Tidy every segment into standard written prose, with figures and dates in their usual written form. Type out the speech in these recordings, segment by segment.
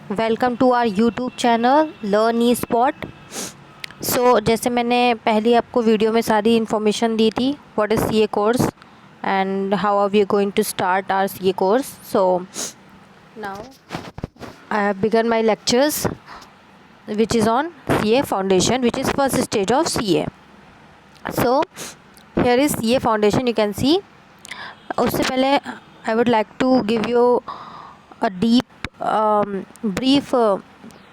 Welcome to our YouTube channel learn E spot. So जैसे मैंने पहले आपको वीडियो में सारी इन्फॉर्मेशन दी थी what is CA course and how are we going to start our CA course. So now I have begun my lectures which is on CA foundation, which is first stage of CA. So here is CA foundation, you can see. उससे पहले I would like to give you a deep brief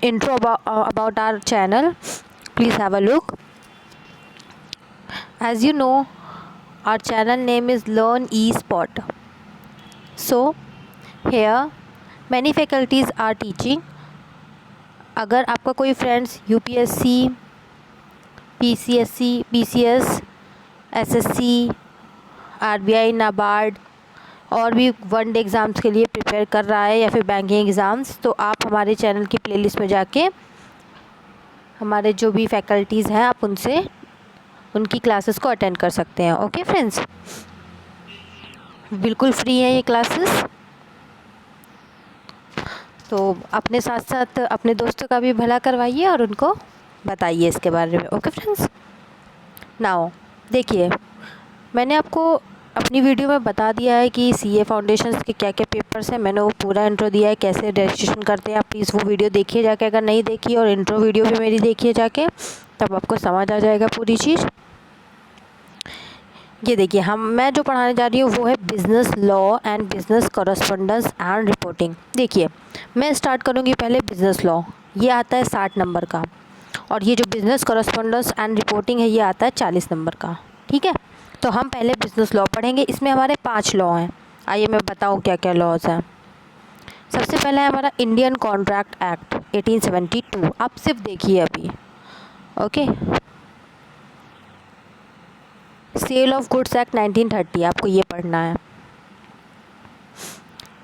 intro about our channel. Please have a look. As you know, our channel name is Learn eSpot. So here many faculties are teaching. अगर आपका कोई friends UPSC, PCSC, PCS, SSC, RBI, NABARD और भी one day exams के लिए prepare कर रहा है या फिर बैंकिंग एग्ज़ाम्स, तो आप हमारे चैनल की प्लेलिस्ट में जाके हमारे जो भी फैकल्टीज़ हैं आप उनसे उनकी क्लासेस को अटेंड कर सकते हैं। ओके फ्रेंड्स, बिल्कुल फ्री है ये क्लासेस। तो अपने साथ साथ अपने दोस्तों का भी भला करवाइए और उनको बताइए इसके बारे में। ओके फ्रेंड्स, नाउ देखिए, मैंने आपको अपनी वीडियो में बता दिया है कि सीए फाउंडेशंस के क्या क्या पेपर्स हैं। मैंने वो पूरा इंट्रो दिया है कैसे रजिस्ट्रेशन करते हैं। आप प्लीज़ वो वीडियो देखिए जाके, अगर नहीं देखी और इंट्रो वीडियो भी मेरी देखिए जाके, तब आपको समझ आ जाएगा पूरी चीज़। ये देखिए, मैं जो पढ़ाने जा रही हूँ वो है business law and business correspondence and reporting. देखिए, मैं स्टार्ट करूँगी पहले बिज़नेस लॉ, ये आता है 60 नंबर का, और ये जो बिज़नेस कॉरेस्पोंडेंस एंड रिपोर्टिंग है ये आता है 40 नंबर का। ठीक है, तो हम पहले बिज़नेस लॉ पढ़ेंगे। इसमें हमारे 5 लॉ हैं। आइए मैं बताऊँ क्या क्या लॉज हैं। सबसे पहला है हमारा इंडियन कॉन्ट्रैक्ट एक्ट 1872। आप सिर्फ देखिए अभी। Okay, Sale of Goods Act 1930, आपको ये पढ़ना है।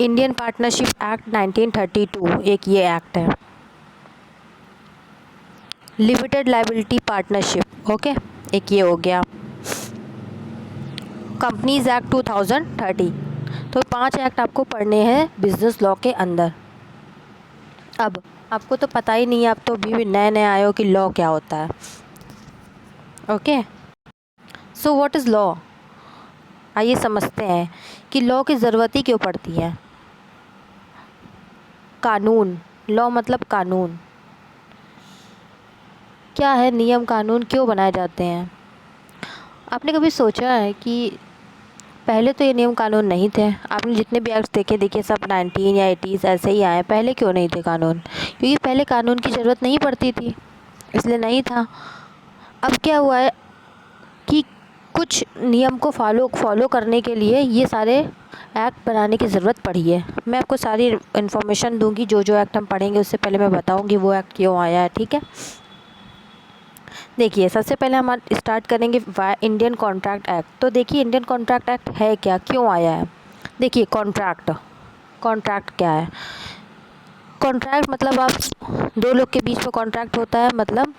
इंडियन पार्टनरशिप एक्ट 1932, एक ये एक्ट है। लिमिटेड लायबिलिटी पार्टनरशिप, ओके, एक ये हो गया। Companies act 2030। तो 5 एक्ट आपको पढ़ने हैं बिजनेस लॉ के अंदर। अब आपको तो पता ही नहीं है, आप तो अभी भी नए नए आए हो कि लॉ क्या होता है। Okay, so what is law. आइए समझते हैं कि लॉ की ज़रूरत ही क्यों पड़ती है। कानून, लॉ मतलब कानून। क्या है नियम कानून, क्यों बनाए जाते हैं। आपने कभी सोचा है कि पहले तो ये नियम कानून नहीं थे। आपने जितने भी एक्ट्स देखे, देखिए सब 19 या 80s ऐसे ही आए। पहले क्यों नहीं थे कानून, क्योंकि पहले कानून की ज़रूरत नहीं पड़ती थी, इसलिए नहीं था। अब क्या हुआ है कि कुछ नियम को फॉलो करने के लिए ये सारे एक्ट बनाने की ज़रूरत पड़ी है। मैं आपको सारी इन्फॉर्मेशन दूंगी, जो जो एक्ट हम पढ़ेंगे उससे पहले मैं बताऊंगी वो एक्ट क्यों आया है। ठीक है, देखिए सबसे पहले हम स्टार्ट करेंगे इंडियन कॉन्ट्रैक्ट एक्ट। तो देखिए इंडियन कॉन्ट्रैक्ट एक्ट है क्या, क्यों आया है। देखिए कॉन्ट्रैक्ट क्या है। कॉन्ट्रैक्ट मतलब आप दो लोग के बीच में कॉन्ट्रैक्ट होता है, मतलब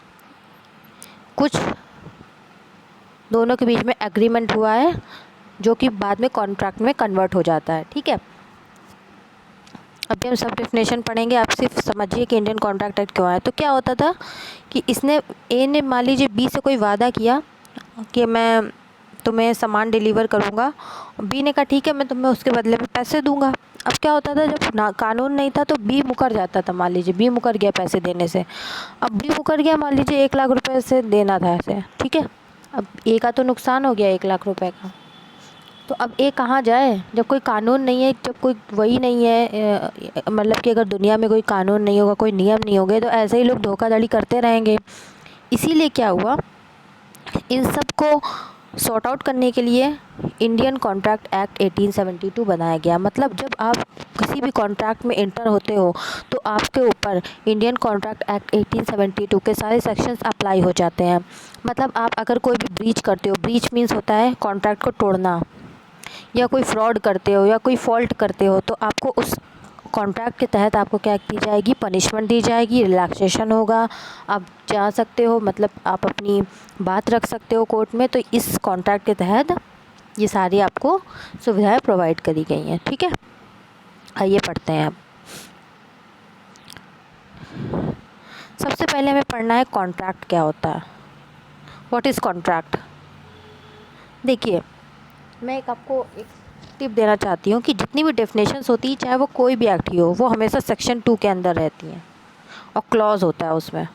कुछ दोनों के बीच में एग्रीमेंट हुआ है जो कि बाद में कॉन्ट्रैक्ट में कन्वर्ट हो जाता है। ठीक है, अभी हम सब डेफिनेशन पढ़ेंगे, आप सिर्फ समझिए कि इंडियन कॉन्ट्रैक्ट एक्ट क्यों आया। तो क्या होता था कि ए ने मान लीजिए बी से कोई वादा किया कि मैं तुम्हें सामान डिलीवर करूँगा। बी ने कहा ठीक है, मैं तुम्हें उसके बदले में पैसे दूंगा। अब क्या होता था, जब कानून नहीं था तो बी मुकर जाता था। मान लीजिए बी मुकर गया पैसे देने से। अब बी मुकर गया, मान लीजिए 1 लाख रुपये से देना था ऐसे। ठीक है, अब ए का तो नुकसान हो गया 1 लाख रुपए का। तो अब ए कहाँ जाए जब कोई कानून नहीं है, जब कोई वही नहीं है, मतलब कि अगर दुनिया में कोई कानून नहीं होगा, कोई नियम नहीं होंगे, तो ऐसे ही लोग धोखाधड़ी करते रहेंगे। इसीलिए क्या हुआ, इन सब को सॉर्ट आउट करने के लिए इंडियन कॉन्ट्रैक्ट एक्ट 1872 बनाया गया। मतलब जब आप किसी भी कॉन्ट्रैक्ट में इंटर होते हो तो आपके ऊपर इंडियन कॉन्ट्रैक्ट एक्ट 1872 के सारे सेक्शंस अप्लाई हो जाते हैं। मतलब आप अगर कोई भी ब्रीच करते हो, ब्रीच मीन्स होता है कॉन्ट्रैक्ट को तोड़ना, या कोई फ्रॉड करते हो या कोई फॉल्ट करते हो, तो आपको उस कॉन्ट्रैक्ट के तहत आपको क्या दी जाएगी, पनिशमेंट दी जाएगी, रिलैक्सेशन होगा, आप जा सकते हो, मतलब आप अपनी बात रख सकते हो कोर्ट में। तो इस कॉन्ट्रैक्ट के तहत ये सारी आपको सुविधाएं प्रोवाइड करी गई हैं। ठीक है, आइए पढ़ते हैं अब। सबसे पहले हमें पढ़ना है कॉन्ट्रैक्ट क्या होता है, व्हाट इज़ कॉन्ट्रैक्ट। देखिए, मैं आपको एक टिप देना चाहती हूँ कि जितनी भी डेफिनेशंस होती है, चाहे वो कोई भी एक्ट ही हो, वो हमेशा सेक्शन 2 के अंदर रहती हैं और क्लॉज होता है उसमें।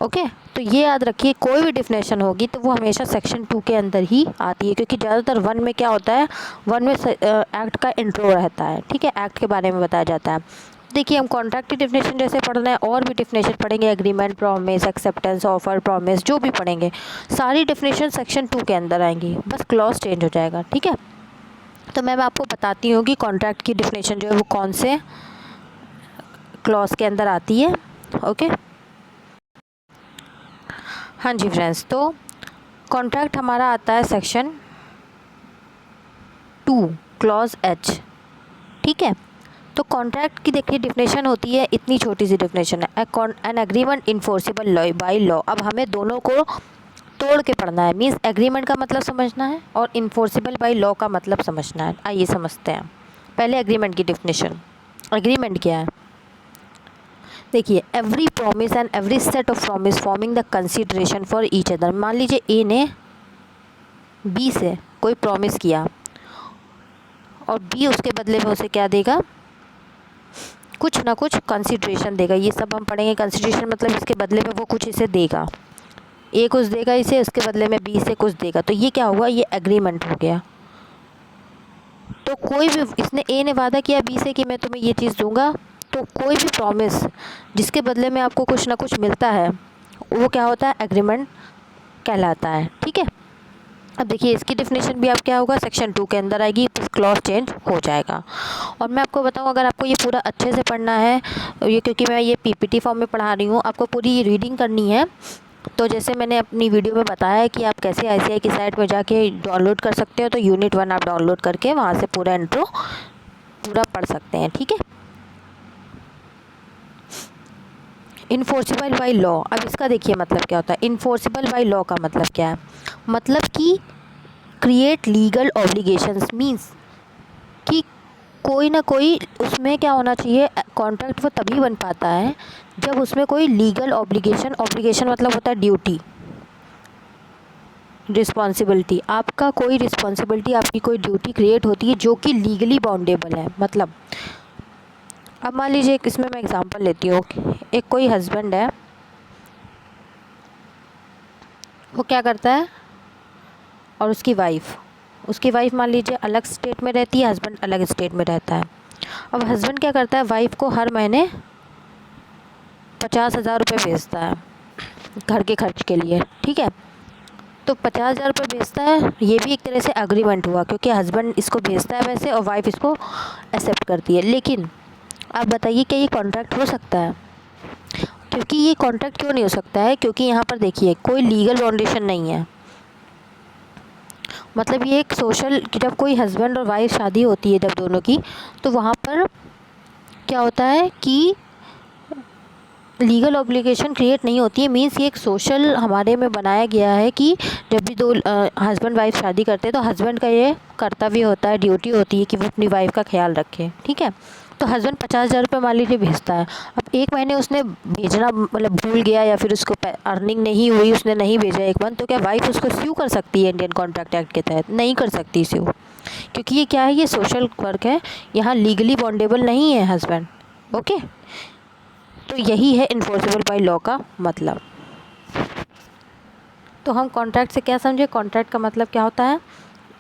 ओके, तो ये याद रखिए, कोई भी डेफिनेशन होगी तो वो हमेशा सेक्शन 2 के अंदर ही आती है, क्योंकि ज़्यादातर 1 में क्या होता है, 1 में एक्ट का इंट्रो रहता है, ठीक है, एक्ट के बारे में बताया जाता है। देखिए, हम कॉन्ट्रैक्ट की डेफिनेशन जैसे पढ़ रहे हैं, और भी डेफिनेशन पढ़ेंगे, agreement, promise, acceptance, offer, promise, जो भी पढ़ेंगे सारी डेफिनेशन सेक्शन 2 के अंदर आएंगी, बस क्लॉज चेंज हो जाएगा, ठीक है। तो मैं आपको बताती हूँ कि कॉन्ट्रैक्ट की डेफिनेशन जो है वो कौन से क्लॉज के अंदर आती है। ओके, हाँ जी फ्रेंड्स, तो कॉन्ट्रैक्ट हमारा आता है सेक्शन 2 क्लॉज एच, ठीक है। तो कॉन्ट्रैक्ट की देखिए डेफिनेशन होती है, इतनी छोटी सी डेफिनेशन है, an agreement enforceable law by law. अब हमें दोनों को तोड़ के पढ़ना है, मीन्स एग्रीमेंट का मतलब समझना है और इन्फोर्सिबल बाय लॉ का मतलब समझना है। आइए समझते हैं पहले एग्रीमेंट की डेफिनेशन। एग्रीमेंट क्या है, देखिए, every promise and every set of promise forming the consideration for each other. मान लीजिए ए ने बी से कोई प्रॉमिस किया और बी उसके बदले में उसे क्या देगा, कुछ ना कुछ कंसिडरेशन देगा। ये सब हम पढ़ेंगे। कंसिडरेशन मतलब इसके बदले में वो कुछ इसे देगा, ए कुछ देगा इसे, उसके बदले में बी से कुछ देगा, तो ये क्या हुआ, ये एग्रीमेंट हो गया। तो कोई भी, इसने ए ने वादा किया बी से कि मैं तुम्हें ये चीज़ दूंगा, तो कोई भी प्रॉमिस जिसके बदले में आपको कुछ ना कुछ मिलता है, वो क्या होता है, एग्रीमेंट कहलाता है, ठीक है। अब देखिए, इसकी डेफिनेशन भी आप क्या होगा, सेक्शन 2 के अंदर आएगी, तो क्लॉज चेंज हो जाएगा। और मैं आपको बताऊं, अगर आपको ये पूरा अच्छे से पढ़ना है, ये क्योंकि मैं ये पीपीटी फॉर्म में पढ़ा रही हूँ, आपको पूरी रीडिंग करनी है, तो जैसे मैंने अपनी वीडियो में बताया है कि आप कैसे आईसीआई की साइट में जाके डाउनलोड कर सकते हो, तो यूनिट 1 आप डाउनलोड करके वहाँ से पूरा इंट्रो पूरा पढ़ सकते हैं, ठीक है। इन्फोर्सिबल बाय लॉ, अब इसका देखिए मतलब क्या होता है। इन्फोर्सिबल बाय लॉ का मतलब क्या है, मतलब कि क्रिएट लीगल ऑब्लिगेशंस, मीन्स कि कोई ना कोई उसमें क्या होना चाहिए, कॉन्ट्रैक्ट वो तभी बन पाता है जब उसमें कोई लीगल ऑब्लिगेशन, ऑब्लिगेशन मतलब होता है ड्यूटी, रिस्पॉन्सिबिलिटी, आपका कोई रिस्पॉन्सिबिलिटी, आपकी कोई ड्यूटी क्रिएट होती है जो कि लीगली बाउंडेबल है। मतलब अब मान लीजिए, इसमें मैं एग्जांपल लेती हूँ, एक कोई हस्बैंड है, वो क्या करता है, और उसकी वाइफ मान लीजिए अलग स्टेट में रहती है, हस्बैंड अलग स्टेट में रहता है। अब हस्बैंड क्या करता है, वाइफ को हर महीने 50,000 रुपये भेजता है घर के खर्च के लिए, ठीक है। तो 50,000 रुपये भेजता है, ये भी एक तरह से एग्रीमेंट हुआ, क्योंकि हस्बैंड इसको भेजता है वैसे और वाइफ इसको एक्सेप्ट करती है। लेकिन आप बताइए, क्या ये कॉन्ट्रैक्ट हो सकता है? क्योंकि ये कॉन्ट्रैक्ट क्यों नहीं हो सकता है, क्योंकि यहाँ पर देखिए कोई लीगल बाउंडेशन नहीं है। मतलब ये एक सोशल, जब कोई हस्बैंड और वाइफ शादी होती है जब दोनों की, तो वहाँ पर क्या होता है कि लीगल ऑब्लिगेशन क्रिएट नहीं होती है। मींस ये एक सोशल हमारे में बनाया गया है कि जब भी दो हस्बैंड वाइफ शादी करते हैं, तो हस्बैंड का ये कर्तव्य होता है, ड्यूटी होती है कि वो अपनी वाइफ का ख्याल रखे, ठीक है। तो हस्बैंड 50,000 रुपये मान लीजिए भेजता है। अब एक महीने उसने भेजना मतलब भूल गया, या फिर उसको अर्निंग नहीं हुई, उसने नहीं भेजा एक मंथ, तो क्या वाइफ उसको स्यू कर सकती है इंडियन कॉन्ट्रैक्ट एक्ट के तहत? नहीं कर सकती स्यू, क्योंकि ये क्या है, ये सोशल वर्क है, यहाँ लीगली बॉन्डेबल नहीं है हस्बैंड। ओके, तो यही है इन्फोर्सेबल बाय लॉ का मतलब। तो हम कॉन्ट्रैक्ट से क्या समझे, कॉन्ट्रैक्ट का मतलब क्या होता है,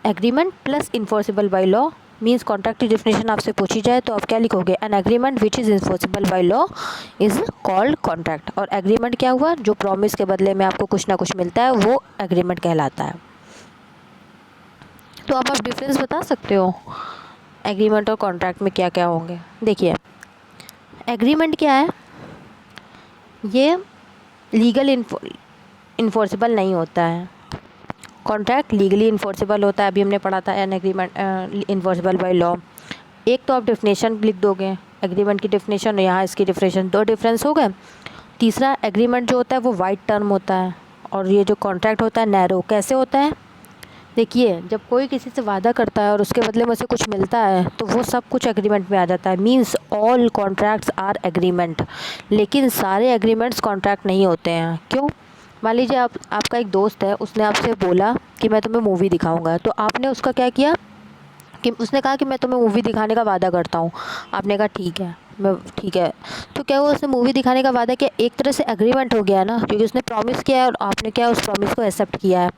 agreement plus enforceable by law. Means contract की डेफिनेशन आपसे पूछी जाए तो आप क्या लिखोगे, an agreement which is enforceable by law is called contract. और एग्रीमेंट क्या हुआ, जो प्रॉमिस के बदले में आपको कुछ ना कुछ मिलता है, वो एग्रीमेंट कहलाता है। तो आप डिफरेंस बता सकते हो एग्रीमेंट और कॉन्ट्रैक्ट में क्या क्या होंगे। देखिए, एग्रीमेंट क्या है, ये लीगल इन्फोर्सेबल नहीं होता है। कॉन्ट्रैक्ट लीगली इन्फोर्सेबल होता है, अभी हमने पढ़ा था an agreement enforceable by law. एक तो आप डेफिनेशन लिख दोगे, एग्रीमेंट की डेफिनेशन और यहाँ इसकी डेफिनेशन, दो डिफरेंस हो गए। तीसरा, एग्रीमेंट जो होता है वो वाइड टर्म होता है, और ये जो कॉन्ट्रैक्ट होता है नैरो। कैसे होता है, देखिए, जब कोई किसी से वादा करता है और उसके बदले में उसे कुछ मिलता है तो वो सब कुछ एग्रीमेंट में आ जाता है। Means all contracts are agreement. लेकिन सारे एग्रीमेंट्स कॉन्ट्रैक्ट नहीं होते हैं। क्यों? मान लीजिए आपका एक दोस्त है, उसने आपसे बोला कि मैं तुम्हें मूवी दिखाऊंगा, तो आपने उसका क्या किया कि उसने कहा कि मैं तुम्हें मूवी दिखाने का वादा करता हूँ। आपने कहा ठीक है। तो क्या हुआ, उसने मूवी दिखाने का वादा किया, एक तरह से एग्रीमेंट हो गया ना, क्योंकि उसने प्रॉमिस किया है और आपने क्या उस प्रॉमिस को एक्सेप्ट किया है।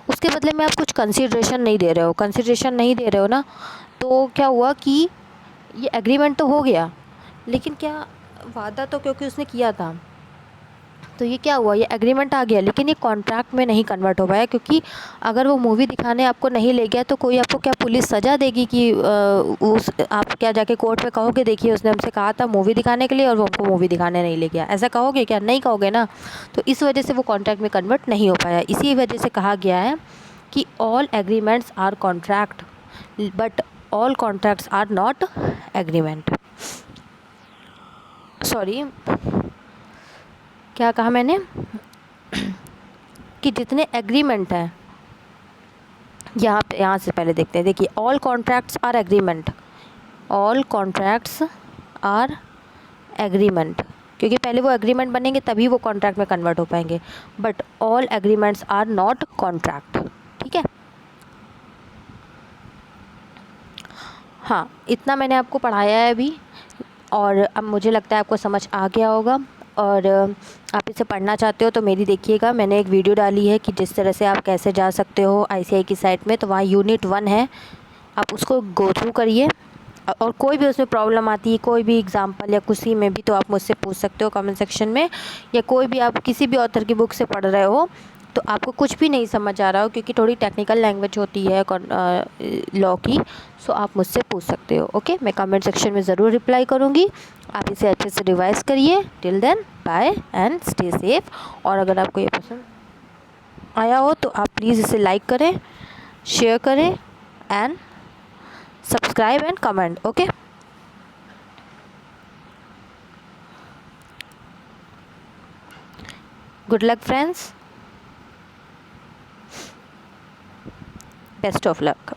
उसके बदले में आप कुछ कंसिडरेशन नहीं दे रहे हो ना, तो क्या हुआ कि ये एग्रीमेंट तो हो गया, लेकिन क्या वादा तो क्योंकि उसने किया था, तो ये क्या हुआ, ये एग्रीमेंट आ गया, लेकिन ये कॉन्ट्रैक्ट में नहीं कन्वर्ट हो पाया। क्योंकि अगर वो मूवी दिखाने आपको नहीं ले गया तो कोई आपको क्या पुलिस सज़ा देगी कि उस आप क्या जाके कोर्ट में कहोगे देखिए उसने हमसे कहा था मूवी दिखाने के लिए और वो हमको मूवी दिखाने नहीं ले गया, ऐसा कहोगे क्या? नहीं कहोगे ना। तो इस वजह से वो कॉन्ट्रैक्ट में कन्वर्ट नहीं हो पाया। इसी वजह से कहा गया है कि all agreements are contract but all contracts are not agreement. Sorry, क्या कहा मैंने कि जितने एग्रीमेंट हैं, यहाँ से पहले देखते हैं। देखिए, all contracts are agreement, all contracts are agreement, क्योंकि पहले वो एग्रीमेंट बनेंगे तभी वो कॉन्ट्रैक्ट में कन्वर्ट हो पाएंगे। But all agreements are not contract. ठीक है, हाँ, इतना मैंने आपको पढ़ाया है अभी, और अब मुझे लगता है आपको समझ आ गया होगा। और आप इसे पढ़ना चाहते हो तो मेरी देखिएगा, मैंने एक वीडियो डाली है कि जिस तरह से आप कैसे जा सकते हो आईसीआई की साइट में, तो वहाँ यूनिट 1 है, आप उसको गो थ्रू करिए। और कोई भी उसमें प्रॉब्लम आती है, कोई भी एग्जांपल या किसी में भी, तो आप मुझसे पूछ सकते हो कमेंट सेक्शन में, या कोई भी आप किसी भी ऑथर की बुक से पढ़ रहे हो तो आपको कुछ भी नहीं समझ आ रहा हो, क्योंकि थोड़ी टेक्निकल लैंग्वेज होती है लॉ की, सो आप मुझसे पूछ सकते हो। ओके, मैं कमेंट सेक्शन में ज़रूर रिप्लाई करूँगी। आप इसे अच्छे से रिवाइज करिए। Till then bye and stay safe. और अगर आपको ये पसंद आया हो तो आप प्लीज़ इसे लाइक करें, शेयर करें and subscribe and comment. Okay, good luck friends, best of luck.